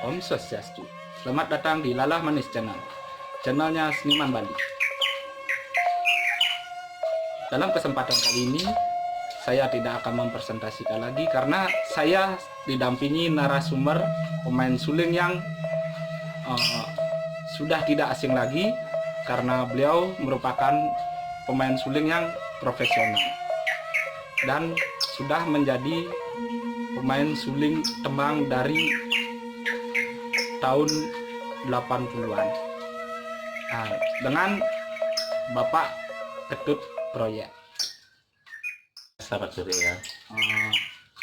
Om Swastiastu. Selamat datang di Lalah Manis Channel, channelnya Seniman Bali. Dalam kesempatan kali ini, saya tidak akan mempresentasikan lagi karena saya didampingi narasumber pemain suling yang sudah tidak asing lagi karena beliau merupakan pemain suling yang profesional dan sudah menjadi pemain suling tembang dari tahun 80-an. Nah, dengan Bapak Ketut Proyek. Selamat sore ya.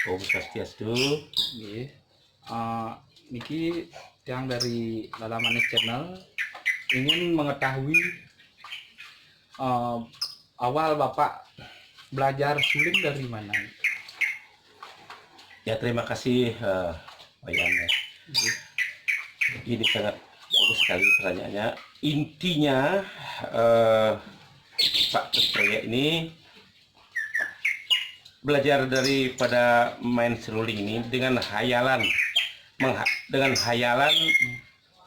Om Swastiastu. Nggih. Niki yang dari Lalah Manis Channel ingin mengetahui awal Bapak belajar suling dari mana? Ya terima kasih Pak Yan ya. Ini sangat bagus sekali pertanyaannya. Intinya Pak Proyek ini belajar daripada main seruling ini dengan hayalan,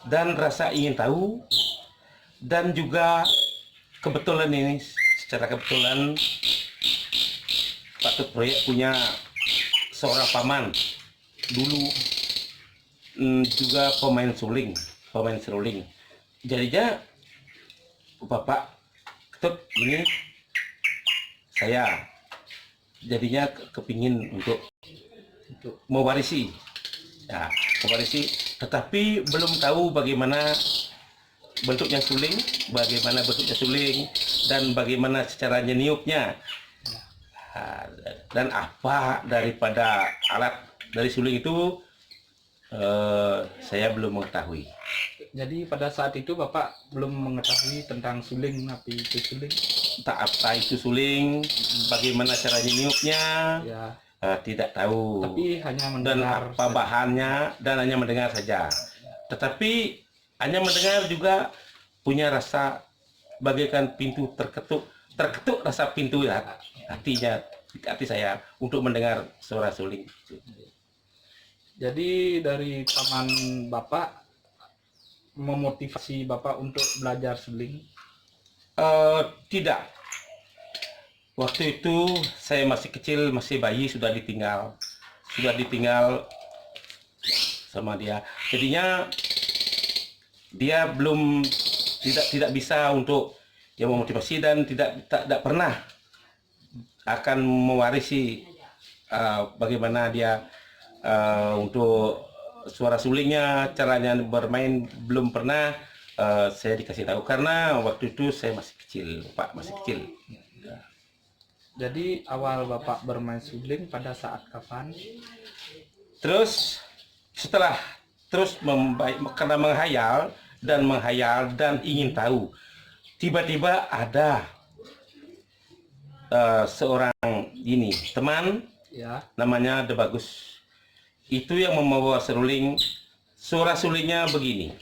dan rasa ingin tahu, dan juga kebetulan ini secara kebetulan Pak Proyek punya seorang paman dulu juga pemain seruling. Jadinya Bapak Ketut ini saya jadinya kepingin untuk mewarisi, tetapi belum tahu bagaimana bentuknya suling, dan bagaimana caranya niupnya, dan apa daripada alat dari suling itu saya belum mengetahui. Jadi pada saat itu Bapak belum mengetahui tentang suling, apa itu suling? Tak apa itu suling, bagaimana caranya niupnya, Ya, tidak tahu. tapi hanya Dan mendengar apa bahannya, dan hanya mendengar saja. Tetapi hanya mendengar juga punya rasa bagaikan pintu terketuk rasa pintu ya, hati saya untuk mendengar suara suling. Jadi dari paman Bapak memotivasi Bapak untuk belajar suling? Tidak. Waktu itu saya masih kecil, masih bayi, sudah ditinggal sama dia. Jadinya dia belum tidak bisa untuk yang memotivasi, dan tidak pernah akan mewarisi bagaimana dia untuk suara sulingnya, caranya bermain, belum pernah saya dikasih tahu karena waktu itu saya masih kecil, Pak, masih kecil. Jadi awal Bapak bermain suling pada saat kapan? Terus setelah karena menghayal dan ingin tahu, tiba-tiba ada seorang teman Ya. namanya De Bagus. Itu yang membawa seruling. Suara sulingnya begini.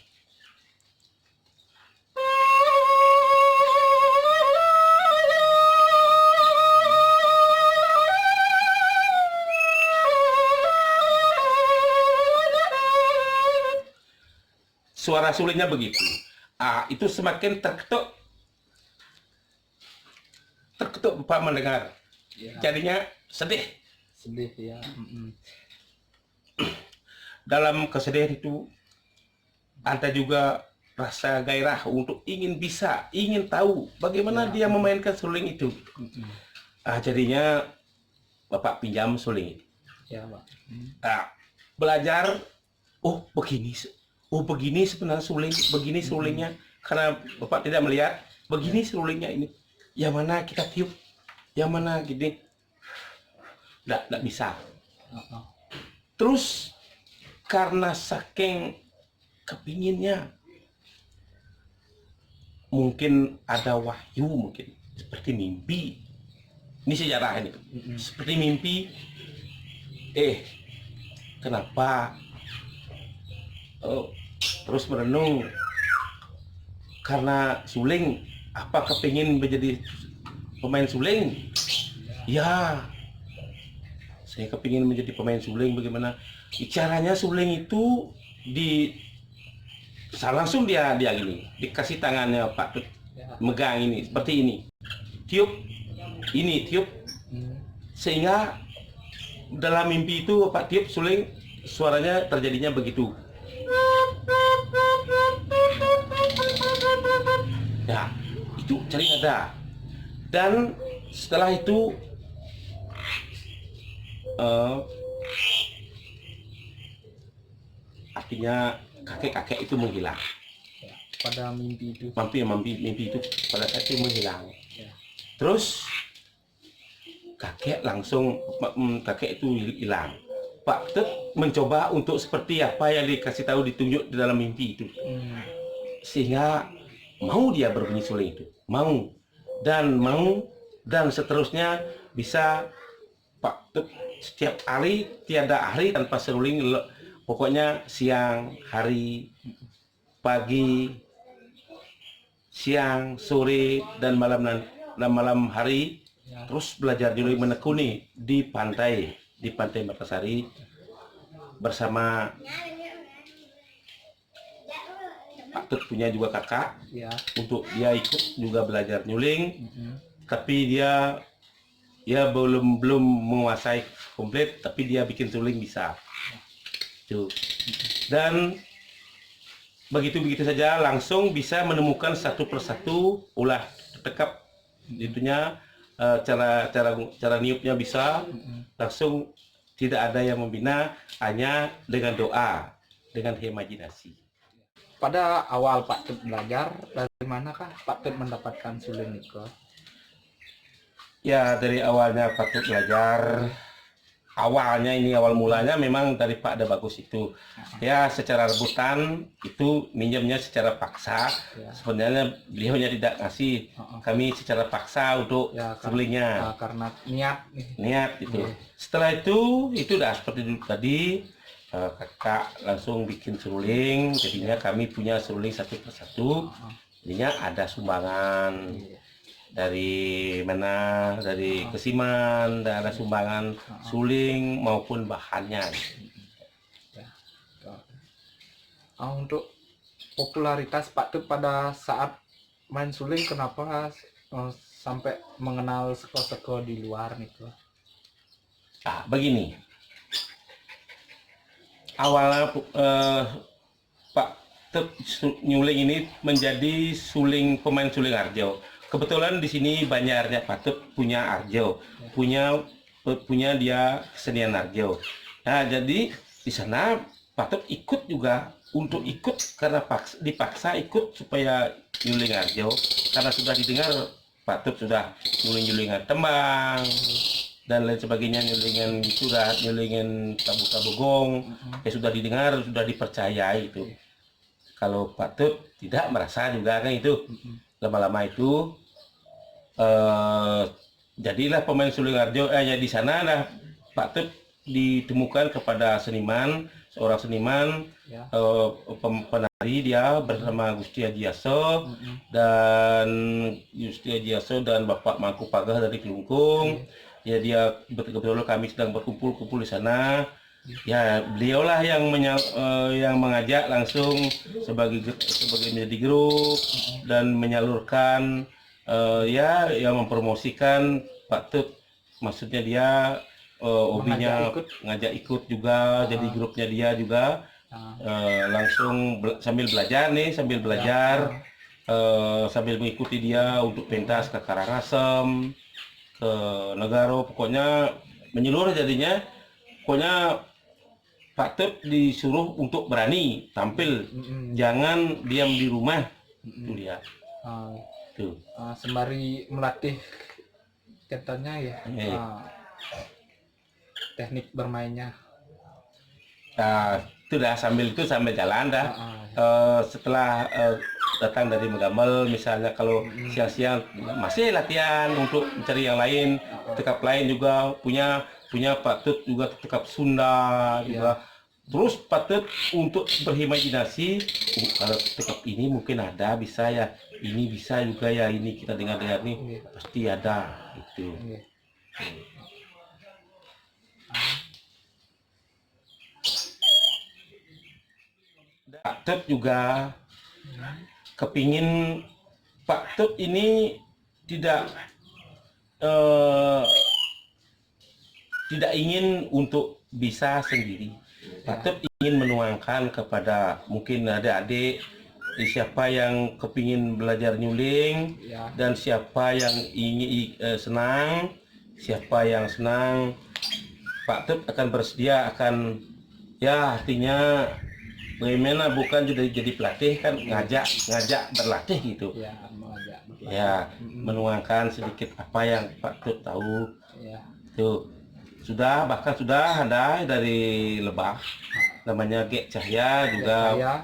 Suara sulingnya begitu. Itu semakin terketuk Bapak mendengar. Ya. Jadinya sedih. Ya. Dalam kesedihan itu ada juga rasa gairah untuk ingin tahu bagaimana dia memainkan suling itu. Jadinya Bapak pinjam suling. Ya, Pak. Belajar, begini sebenarnya suling, begini sulingnya, karena Bapak tidak melihat, begini sulingnya ini. Yang mana kita tiup, yang mana gini. Tidak bisa. Terus karena saking kepinginnya, mungkin ada wahyu, mungkin seperti mimpi. Ini sejarah ini, seperti mimpi. Kenapa? Terus merenung, karena suling, apa kepingin menjadi pemain suling? Ya, saya kepingin menjadi pemain suling. Bagaimana caranya suling itu di langsung dia gini, dikasih tangannya Pak Tut Ya. megang ini seperti ini, tiup ini, tiup, sehingga dalam mimpi itu Pak tiup suling, suaranya terjadinya begitu. Ya, itu cari nada. Dan setelah itu artinya kakek-kakek itu menghilang. Ya. Pada mimpi itu. Mimpi itu pada saat itu menghilang. Ya. Terus kakek itu hilang. Pak Tut mencoba untuk seperti apa yang dikasih tahu, ditunjuk di dalam mimpi itu, sehingga mau dia berbunyi suling itu, mau dan seterusnya bisa Pak Tut setiap hari, tiada hari tanpa seruling, pokoknya siang, hari, pagi, siang, sore, dan malam hari, terus belajar juling menekuni di pantai Mertasari bersama Pak Tut punya juga kakak, Ya. untuk dia ikut juga belajar nyuling, tapi dia belum menguasai komplit, tapi dia bikin suling bisa. Tuh. Dan begitu saja langsung bisa menemukan satu persatu ulah tekap itunya, cara niupnya bisa langsung, tidak ada yang membina, hanya dengan doa, dengan imajinasi. Pada awal Pak Tut belajar, dari manakah Pak Tut mendapatkan suling itu? Ya, dari awalnya Pak Tut belajar, awal mulanya memang dari Pak Da Bagus itu. Ya, secara rebutan itu minjamnya secara paksa. Ya. Sebenarnya beliaunya tidak ngasih, kami secara paksa untuk Ya, sulingnya. karena niat nih. Niat itu. Setelah itu udah seperti dulu tadi, kakak langsung bikin suling, jadinya kami punya suling satu persatu. Jadinya ada sumbangan dari mana, dari Kesiman, dan ada sumbangan suling maupun bahannya. Ya. Untuk popularitas Pak Tut pada saat main suling, kenapa sampai mengenal seko-seko di luar gitu? Begini, awalnya Pak Tut nyuling ini menjadi pemain suling arjo. Kebetulan di sini Banjarnya Pak Tut punya arjo, punya dia kesenian arjo. Nah, jadi di sana Pak Tut ikut juga, untuk ikut karena dipaksa ikut supaya nyuling arjo, karena sudah didengar Pak Tut sudah nyulingan tembang dan lain sebagainya, nyulingin tabu-tabu gong, sudah didengar, sudah dipercayai itu. Kalau Pak Tut tidak merasa juga kan itu, lama-lama itu jadilah pemain suling arjo. Ya, di sana lah Pak Tut ditemukan kepada seorang seniman, penari, dia bersama Gusti Ajiaso dan Bapak Mangku Pagah dari Kelungkung. Ya, dia betul-betul kami sedang berkumpul di sana. Ya, beliaulah yang mengajak langsung sebagai menjadi grup dan menyalurkan, yang mempromosikan Pak Tut. Maksudnya dia hobinya ngajak ikut juga, jadi grupnya dia juga langsung sambil belajar, sambil mengikuti dia untuk pentas ke Karangasem, ke Negaro, pokoknya menyeluruh. Jadinya pokoknya Pak Tut disuruh untuk berani tampil, jangan diam di rumah. Itu dia. Tuh. Sembari melatih katanya ya, teknik bermainnya. Itu dah sambil jalan dah. Setelah datang dari Megambel, misalnya kalau siang-siang masih latihan untuk mencari yang lain, tekap lain juga punya Pak Tut juga tekap Sunda juga. Terus Pak Tut untuk berimajinasi, kalau tekap ini mungkin ada, bisa ya, ini bisa juga ya, ini kita dengar nih pasti ada gitu. Pak Tut juga kepingin Pak Tut ini tidak eh, tidak ingin untuk bisa sendiri. Pak Tut ingin menuangkan kepada mungkin adik-adik siapa yang kepingin belajar nyuling Ya. dan siapa yang ingin senang, siapa yang senang, Pak Tut akan bersedia akan ya artinya bagaimana bukan jadi pelatih kan ngajak berlatih gitu. Ya, mengajak. Ya, menuangkan sedikit apa yang Pak Tut tahu. Ya. Tuh, bahkan sudah ada dari Lebah, namanya Gek Cahya juga, Saya.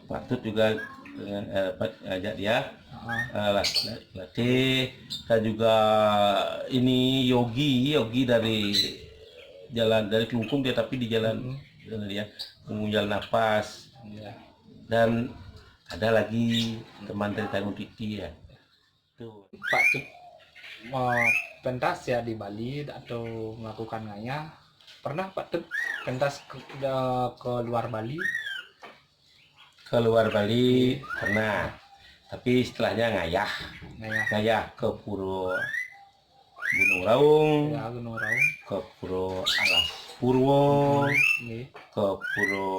Pak Tut juga ajak dia latih, dan juga ini Yogi dari dari Kelungkung dia, tapi di jalan dia mengunjal nafas, Ya. dan ada lagi teman dari Tanjung Titi ya. Tuh. Pak Tut mau pentas ya di Bali atau melakukan ngayah. Pernah Pak Tut pentas ke luar Bali? Keluar Bali pernah, tapi setelahnya ngayah Ngayah. ke Puro Gunung Raung, Ya, Gunung Raung. ke Puro Alas Purwo, Nggih. ke Puro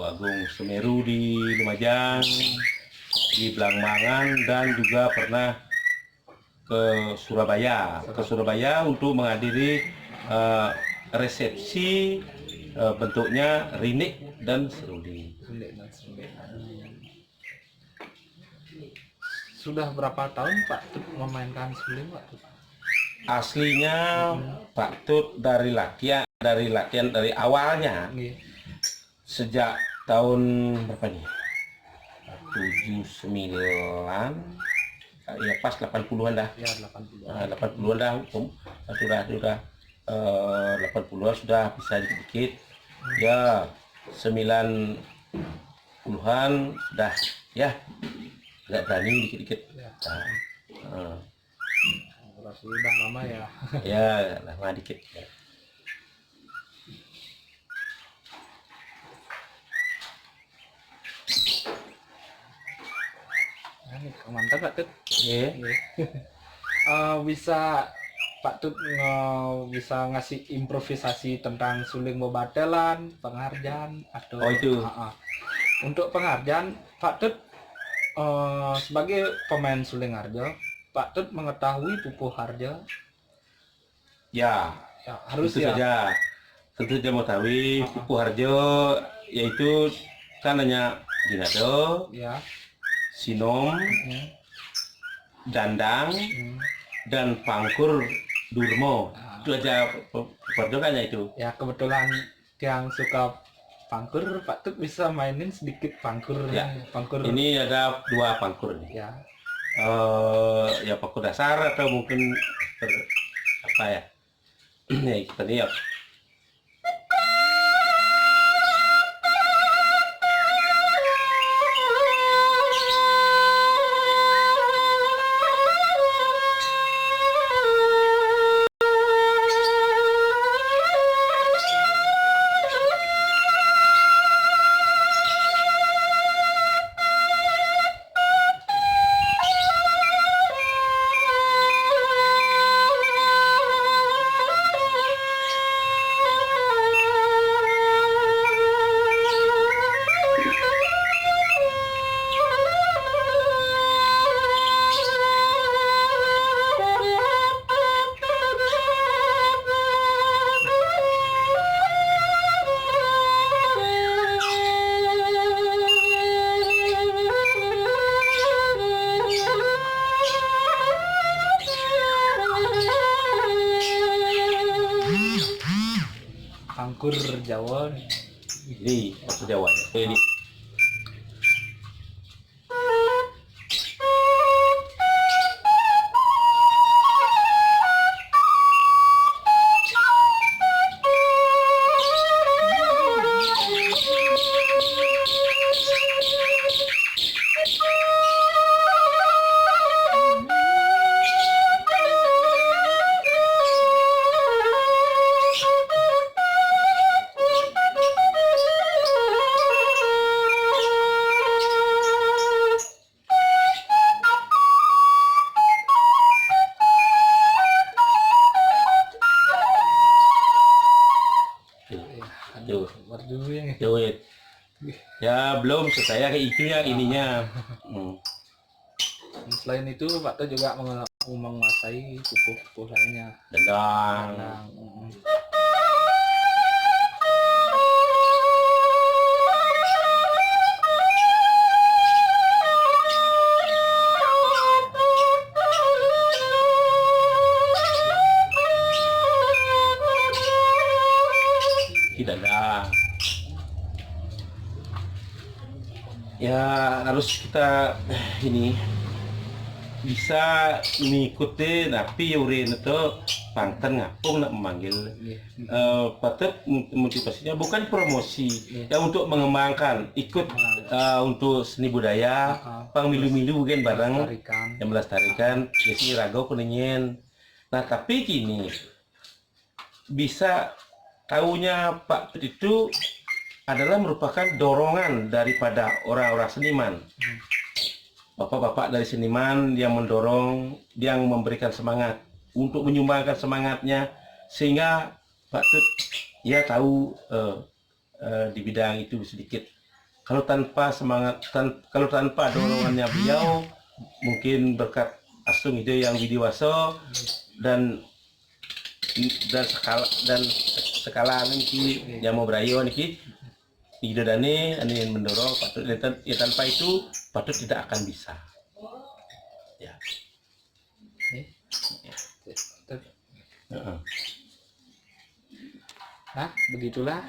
Agung Semeru di Lumajang, di Blangmangan, dan juga pernah ke Surabaya untuk menghadiri resepsi bentuknya rinik dan serunding. Sulit dan sulit. Sudah berapa tahun Pak Tut memainkan suling Pak Tut? Aslinya Pak Tut dari latihan dari awalnya Nggih. sejak tahun berapa nih? 79 ya, pas 80-an dah. Ya, 80. 80-an dah sudah 80-an sudah bisa dikit-dikit. Ya 90-an sudah ya agak berani dikit-dikit. Ya. Nah, Berarti udah lama ya. ya lama dikit. Mantap Pak Tut. Ya. Nggih. Bisa Pak Tut bisa ngasih improvisasi tentang suling bebatelan, penghargaan atau Oh, itu. Untuk penghargaan Pak Tut sebagai pemain suling harjo, Pak Tut mengetahui pupuh harjo. Ya, Ya, harus tentu ya. saja. Tentu saja mau tahu Pupu Harjo, yaitu kan hanya Ginado, Ya. Sinom, Hmm. Dandang, Hmm. dan Pangkur Durmo. Itu aja Pupu Harjo kan ya itu. Ya, kebetulan yang suka pangkur, Pak Tut bisa mainin sedikit pangkur. Ya. Pangkur. Ini ada 2 pangkur nih. Ya. Ya pangkur dasar atau mungkin apa ya? Ya seperti ya. Pangkur Jawa. Ini waktu Jawa. Ini duit. Ya belum selesai kayak itunya ininya. Selain itu Pak Tut juga menguasai kupu-kupu lainnya. Dendang. Nah, Dendang. Ya harus kita ini bisa mengikuti tapi urin itu pangten ngapung nak memanggil patut motivasinya bukan promosi ya untuk mengembangkan ikut untuk seni budaya pang milu-milu kan bareng yang melestarikan ya si rago kuningin. Nah tapi gini bisa tahunya Pak Tut itu adalah merupakan dorongan daripada orang-orang seniman. Bapak-bapak dari seniman yang mendorong, yang memberikan semangat untuk menyumbangkan semangatnya sehingga Pak Tut ya tahu di bidang itu sedikit. Kalau tanpa semangat, kalau tanpa dorongannya beliau, mungkin berkat Astung ide yang Widiwaso dan skala niki yang mau berayo niki ide dane ini mendorong Pak Tut ya tanpa itu Pak Tut tidak akan bisa ya. Nah begitulah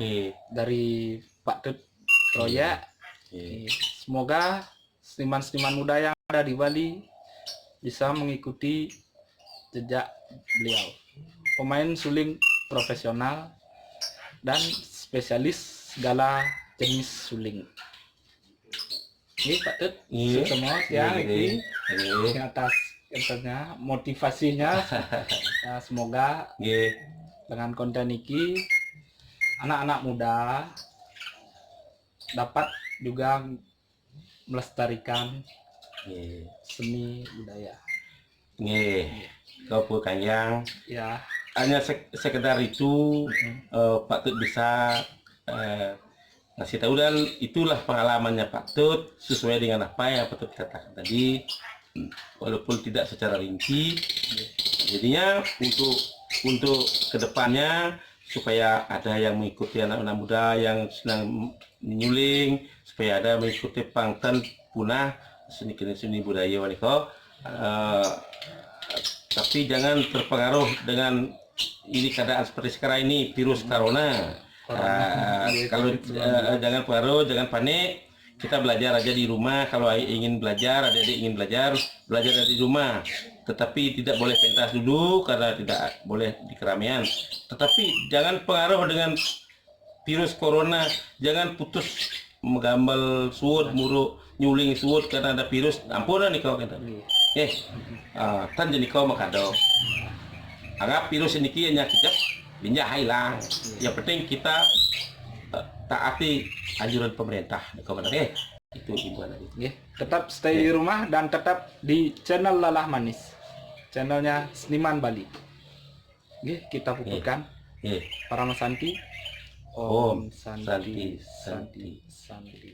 dari Pak Tut proyek. Semoga seniman-seniman muda yang ada di Bali bisa mengikuti jejak beliau, pemain suling profesional dan spesialis segala jenis suling. Ini Pak Tut, semua ya ini atas katanya motivasinya. Ya, semoga dengan konten ini anak-anak muda dapat juga melestarikan seni budaya. Kau Kanyang Ya. hanya sekedar itu Pak Tut bisa ngasih tahu dan itulah pengalamannya Pak Tut sesuai dengan apa yang Pak Tut katakan tadi walaupun tidak secara rinci. Jadinya untuk kedepannya supaya ada yang mengikuti anak-anak muda yang senang menyuling, supaya ada mengikuti pangtan punah seni budaya wanita. Tapi jangan terpengaruh dengan ini keadaan seperti sekarang ini virus corona. Kalau jangan pengaruh, jangan panik. Kita belajar aja di rumah. Kalau ingin belajar, adik-adik ingin belajar dari rumah. Tetapi tidak boleh pentas dulu karena tidak boleh di keramaian. Tetapi jangan pengaruh dengan virus corona. Jangan putus menggambal suut, muruk, nyuling suut karena ada virus. Ampunan nih kau kata. Tan jadi kau makado. Anggap virus ini hanya kejap, binjah hilang. Yang penting kita taati anjuran pemerintah. Kau benar itu himbauan tadi. Tetap stay di rumah dan tetap di channel Lalah Manis, channelnya Seniman Bali. Kita puputkan Paramasanti. Om Santi Santi Santi.